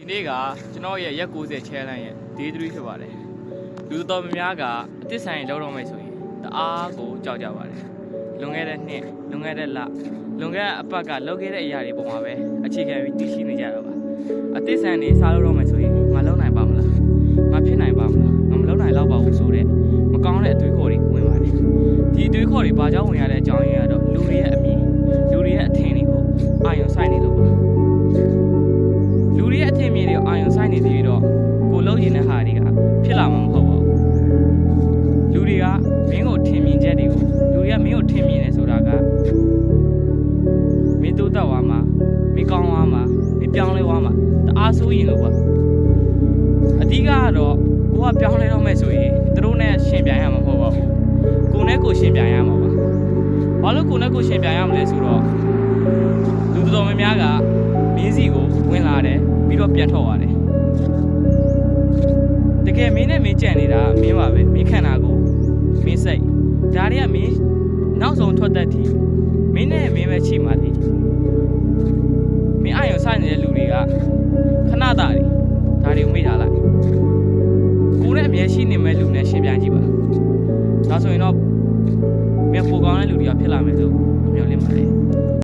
ဒီနေ့ကကျွန်တော်ရဲ့ရက်90 challenge ရဲ့ day 3ဖြစ်ပါတယ်လူတော်များများကအသစ်ဆိုင်လောက်တော့မယ်ဆိုရင်တအားကိုကြောက်ကြပါတယ်လွန်ခဲ့တဲ့နှစ်လွန်ခဲ့တဲ့လလွန်ခဲ့တဲ့အပတ်ကလောက်ခဲ့တဲ့အရာတွေပုံမှာပဲအခြေခံပြီးတည်ရှိနေကြတော့ပါအသစ်ဆိုင်တွေစားလို့တော့မယ်ဆိုရင်ငါလုံနိုင်ပါမလားငါဖြစ်နိုင်ပါမလားငါမလုံနိုင်တော့ပါဘူးဆိုတဲ့မကောင်းတဲ့အတွေးခေါ်တွေဝင်ပါတယ်ဒီအတွေးခေါ်တွေဘာကြောင့်ဝင်ရတဲ့အကြောင်းရင်းကတော့လူတွေရဲ့အမြင်လူတွေရဲ့အထင်တွေကိုအာရုံစိုက်နေလို့ပါလူတွေရဲ့အထင်မြင်တွေအာရုံစိုက်နေသေးတော့ကိုလုံးရင်တဲ့ဟာတွေကဖြစ်လာမှာမဟုတ်ပါဘူးလူတွေကမင်းကိုထင်မြင်ချက်တွေကိုလူတွေကမင်းကိုထင်မြင်တယ်ဆိုတာကမင်းတိုးတက်သွားမှာမင်းကောင်းသွားမှာမင်းပြောင်းလဲသွားမှာတအားဆိုးရင်လို့ပါအဓိကကတော့ကိုကပြောင်းလဲတော့မဲ့ဆိုရင်သူတို့နဲ့ရှင်ပြိုင်ရမှာမဟုတ်ပါဘူးကိုနဲ့ကိုရှင်ပြိုင်ရမှာပါဘာလို့ကိုနဲ့ကိုရှင်ပြိုင်ရမလဲဆိုတော့လူတော်များများကမင်းစီကိုဝင်လာတယ်ပြီးတော့ပြန်ထွက်သွားတယ်တကယ်မင်းနဲ့မင်းကြံနေတာမင်းပါပဲမင်းခန္ဓာကိုမင်းစိတ်ဒါတွေကမင်းနောက်ဆုံးထွက်တတ်သည်မင်းနဲ့မင်းပဲချိမှသည်မင်းအာရုံစိုက်နေတဲ့လူတွေကခဏတာတွေဒါတွေကိုမေ့ထားလိုက်ကိုနဲ့အမြဲရှိနေမဲ့လူနဲ့ရှင်ပြိုင်ကြည့်ပါဒါဆိုရင်တော့မင်းပိုကောင်းတဲ့လူတွေကဖြစ်လာမယ်လို့မျှော်လင့်ပါတယ်